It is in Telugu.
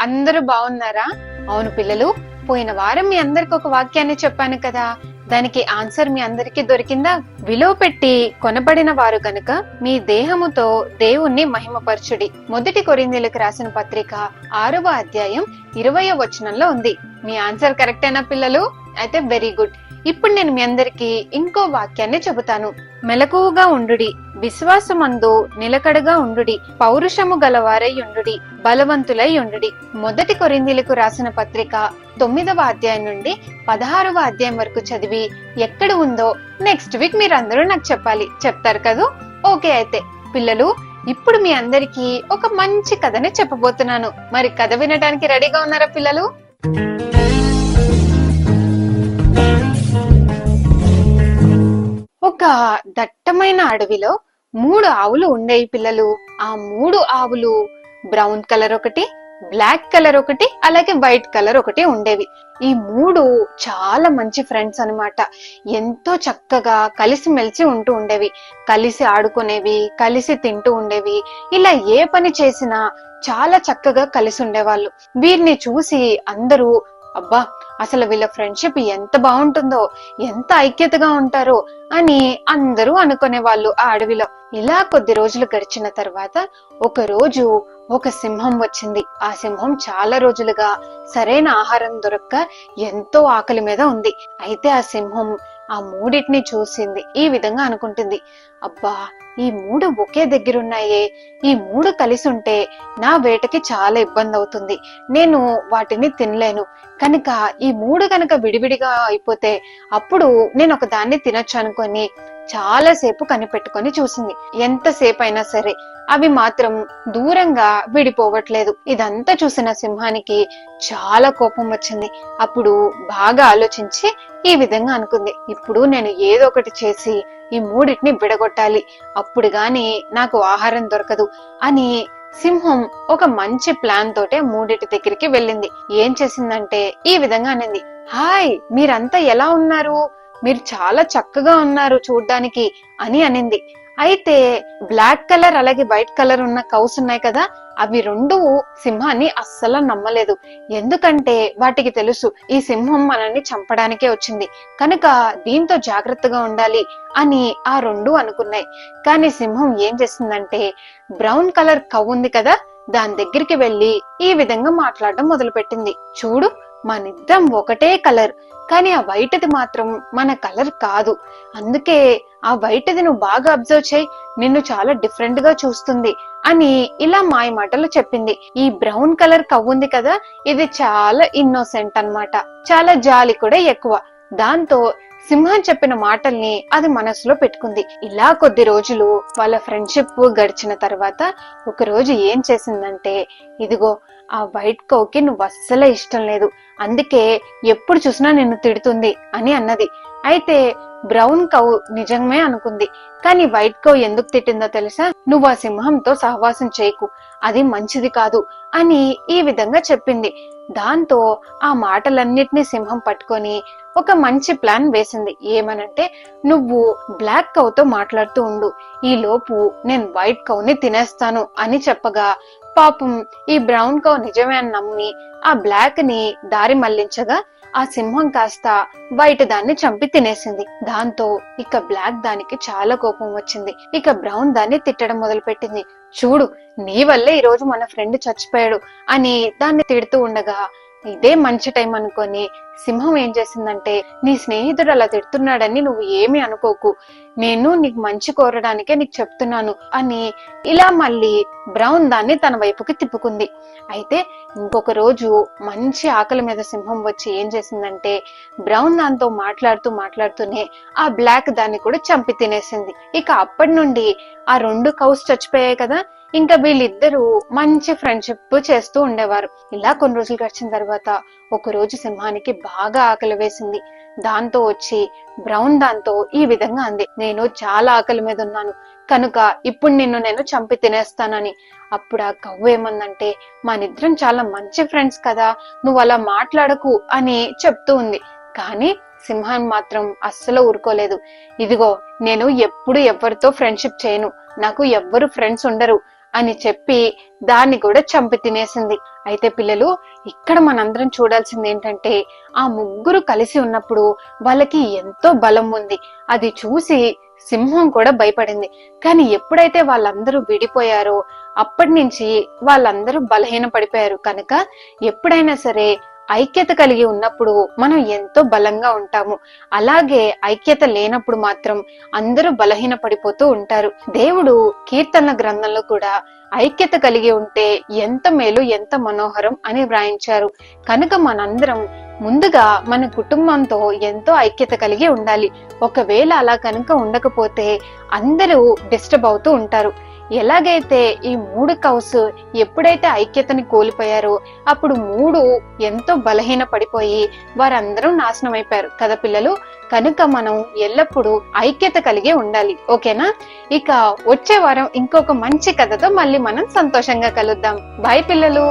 అందరూ బాగున్నారా? అవును పిల్లలు, పోయిన వారం మీ అందరికి ఒక వాక్యాన్ని చెప్పాను కదా, దానికి ఆన్సర్ మీ అందరికి దొరికిందా? విలువ పెట్టి కొనబడిన వారు గనుక మీ దేహముతో దేవుణ్ణి మహిమపరచుడి. మొదటి కొరింథీయులకు రాసిన పత్రిక 6వ అధ్యాయం 20వ వచనంలో ఉంది. మీ ఆన్సర్ కరెక్టేనా పిల్లలు? అయితే వెరీ గుడ్. ఇప్పుడు నేను మీ అందరికి ఇంకో వాక్యాన్ని చెబుతాను. మెలకువగా ఉండుడి, విశ్వాసమందు నిలకడగా ఉండుడి, పౌరుషము గలవారై ఉండుడి, బలవంతులై ఉండుడి. మొదటి కొరింథీయులకు రాసిన పత్రిక 9వ అధ్యాయం నుండి 16వ అధ్యాయం వరకు చదివి ఎక్కడ ఉందో నెక్స్ట్ వీక్ మీరందరూ నాకు చెప్పాలి. చెప్తారు కదూ? ఓకే, అయితే పిల్లలు ఇప్పుడు మీ అందరికి ఒక మంచి కథని చెప్పబోతున్నాను. మరి కథ వినడానికి రెడీగా ఉన్నారా పిల్లలు? ఒక దట్టమైన అడవిలో 3 ఆవులు ఉండేవి పిల్లలు. ఆ 3 ఆవులు బ్రౌన్ కలర్ ఒకటి, బ్లాక్ కలర్ ఒకటి, అలాగే వైట్ కలర్ ఒకటి ఉండేవి. ఈ 3 చాలా మంచి ఫ్రెండ్స్ అన్నమాట. ఎంతో చక్కగా కలిసిమెలిసి ఉంటూ ఉండేవి. కలిసి ఆడుకునేవి, కలిసి తింటూ ఉండేవి. ఇలా ఏ పని చేసినా చాలా చక్కగా కలిసి ఉండేవాళ్ళు. వీరిని చూసి అందరూ అబ్బా, అసలు వీళ్ళ ఫ్రెండ్షిప్ ఎంత బాగుంటుందో, ఎంత ఐక్యతగా ఉంటారో అని అందరూ అనుకునే వాళ్ళు ఆ అడవిలో. ఇలా కొద్ది రోజులు గడిచిన తర్వాత ఒక రోజు ఒక సింహం వచ్చింది. ఆ సింహం చాలా రోజులుగా సరైన ఆహారం దొరక్క ఎంతో ఆకలి మీద ఉంది. అయితే ఆ సింహం ఆ 3 చూసింది. ఈ విధంగా అనుకుంటుంది, అబ్బా, ఈ 3 ఒకే దగ్గరున్నాయే, ఈ 3 కలిసి ఉంటే నా వేటకి చాలా ఇబ్బంది అవుతుంది, నేను వాటిని తినలేను. కనుక ఈ 3 కనుక విడివిడిగా అయిపోతే అప్పుడు నేను ఒక దాన్ని తినొచ్చు అనుకొని చాలా సేపు కనిపెట్టుకొని చూసింది. ఎంతసేపు అయినా సరే అవి మాత్రం దూరంగా విడిపోవట్లేదు. ఇదంతా చూసిన సింహానికి చాలా కోపం వచ్చింది. అప్పుడు బాగా ఆలోచించి ఈ విధంగా అనుకుంది, ఇప్పుడు నేను ఏదో ఒకటి చేసి ఈ 3 విడగొట్టాలి, అప్పుడు గాని నాకు ఆహారం దొరకదు అని సింహం ఒక మంచి ప్లాన్ తోటే 3 దగ్గరికి వెళ్ళింది. ఏం చేసిందంటే ఈ విధంగా అనింది, హాయ్, మీరంతా ఎలా ఉన్నారు? మీరు చాలా చక్కగా ఉన్నారు చూడ్డానికి అని అనింది. అయితే బ్లాక్ కలర్ అలాగే వైట్ కలర్ ఉన్న కౌస్ ఉన్నాయి కదా, అవి 2 సింహాన్ని అస్సలు నమ్మలేదు. ఎందుకంటే వాటికి తెలుసు ఈ సింహం మనల్ని చంపడానికే వచ్చింది, కనుక దీంతో జాగ్రత్తగా ఉండాలి అని ఆ 2 అనుకున్నాయి. కానీ సింహం ఏం చేసిందంటే బ్రౌన్ కలర్ కవ్ ఉంది కదా, దాని దగ్గరికి వెళ్లి ఈ విధంగా మాట్లాడడం మొదలు పెట్టింది. చూడు, మనిద్దరం ఒకటే కలర్, కానీ ఆ వైట్ది మాత్రం మన కలర్ కాదు. అందుకే ఆ వైట్ది నువ్వు బాగా అబ్జర్వ్ చేయి, నిన్ను చాలా డిఫరెంట్ గా చూస్తుంది అని ఇలా మాయ మాటలు చెప్పింది. ఈ బ్రౌన్ కలర్ కవ్వు ఉంది కదా, ఇది చాలా ఇన్నోసెంట్ అన్నమాట, చాలా జాలి కూడా ఎక్కువ. దాంతో సింహం చెప్పిన మాటల్ని అది మనసులో పెట్టుకుంది. ఇలా కొద్ది రోజులు వాళ్ళ ఫ్రెండ్షిప్ గడిచిన తర్వాత ఒక రోజు ఏం చేసిందంటే, ఇదిగో ఆ వైట్ కౌకి నువ్వు అస్సలే ఇష్టం లేదు, అందుకే ఎప్పుడు చూసినా నిన్ను తిడుతుంది అని అన్నది. అయితే బ్రౌన్ కౌ నిజమే అనుకుంది. కానీ వైట్ కౌ ఎందుకు తిట్టిందో తెలుసా? నువ్వు ఆ సింహంతో సహవాసం చేయకు, అది మంచిది కాదు అని ఈ విధంగా చెప్పింది. దాంతో ఆ మాటలన్నిటినీ సింహం పట్టుకొని ఒక మంచి ప్లాన్ వేసింది. ఏమనంటే, నువ్వు బ్లాక్ కౌతో మాట్లాడుతూ ఉండు, ఈ లోపు నేను వైట్ కౌని తినేస్తాను అని చెప్పగా పాపం ఈ బ్రౌన్ కౌ నిజమే అని నమ్మి ఆ బ్లాక్ ని దారి మళ్లించగా ఆ సింహం కాస్త వైట్ దాన్ని చంపి తినేసింది. దాంతో ఇక బ్లాక్ దానికి చాలా కోపం వచ్చింది. ఇక బ్రౌన్ దాన్ని తిట్టడం మొదలు పెట్టింది. చూడు, నీ వల్లే ఈ రోజు మన ఫ్రెండ్ చచ్చిపోయాడు అని దాన్ని తిడుతూ ఉండగా ఇదే మంచి టైం అనుకొని సింహం ఏం చేసిందంటే, నీ స్నేహితుడు అలా తిడుతున్నాడని నువ్వు ఏమి అనుకోకు, నేను నీకు మంచి కోరడానికే నీకు చెప్తున్నాను అని ఇలా మళ్ళీ బ్రౌన్ దాన్ని తన వైపుకి తిప్పుకుంది. అయితే ఇంకొక రోజు మంచి ఆకలి మీద సింహం వచ్చి ఏం చేసిందంటే, బ్రౌన్ దాంతో మాట్లాడుతూనే ఆ బ్లాక్ దాన్ని కూడా చంపి తినేసింది. ఇక అప్పటి నుండి ఆ 2 కౌస్ చచ్చిపోయాయి కదా, ఇంకా వీళ్ళిద్దరూ మంచి ఫ్రెండ్షిప్ చేస్తూ ఉండేవారు. ఇలా కొన్ని రోజులు గడిచిన తర్వాత ఒక రోజు సింహానికి బాగా ఆకలి వేసింది. దాంతో వచ్చి బ్రౌన్ దాంతో ఈ విధంగా అంది, నేను చాలా ఆకలి మీద ఉన్నాను కనుక ఇప్పుడు నిన్ను నేను చంపి తినేస్తానని. అప్పుడు ఆ కవ్వు ఏమందంటే, మనిద్దరం చాలా మంచి ఫ్రెండ్స్ కదా, నువ్వు అలా మాట్లాడకు అని చెప్తూ ఉంది. కానీ సింహం మాత్రం అస్సలు ఊరుకోలేదు. ఇదిగో, నేను ఎప్పుడు ఎవరితో ఫ్రెండ్షిప్ చేయను, నాకు ఎవ్వరు ఫ్రెండ్స్ ఉండరు అని చెప్పి దాన్ని కూడా చంపి తినేసింది. అయితే పిల్లలు, ఇక్కడ మనందరం చూడాల్సింది ఏంటంటే ఆ ముగ్గురు కలిసి ఉన్నప్పుడు వాళ్ళకి ఎంతో బలం ఉంది. అది చూసి సింహం కూడా భయపడింది. కానీ ఎప్పుడైతే వాళ్ళందరూ విడిపోయారో అప్పటి నుంచి వాళ్ళందరూ బలహీన పడిపోయారు. కనుక ఎప్పుడైనా సరే ఐక్యత కలిగి ఉన్నప్పుడు మనం ఎంతో బలంగా ఉంటాము. అలాగే ఐక్యత లేనప్పుడు మాత్రం అందరూ బలహీన పడిపోతూ ఉంటారు. దేవుడు కీర్తనల గ్రంథంలో కూడా ఐక్యత కలిగి ఉంటే ఎంత మేలు, ఎంత మనోహరం అని వ్రాయించారు. కనుక మనందరం ముందుగా మన కుటుంబంతో ఎంతో ఐక్యత కలిగి ఉండాలి. ఒకవేళ అలా కనుక ఉండకపోతే అందరూ డిస్టర్బ్ అవుతూ ఉంటారు. ఎలాగైతే ఈ 3 కౌస్ ఎప్పుడైతే ఐక్యతని కోల్పోయారో అప్పుడు 3 ఎంతో బలహీన పడిపోయి వారందరూ నాశనం అయిపోయారు కదా పిల్లలు. కనుక మనం ఎల్లప్పుడూ ఐక్యత కలిగి ఉండాలి. ఓకేనా? ఇక వచ్చే వారం ఇంకొక మంచి కథతో మళ్ళీ మనం సంతోషంగా కలుద్దాం. బాయ్ పిల్లలు.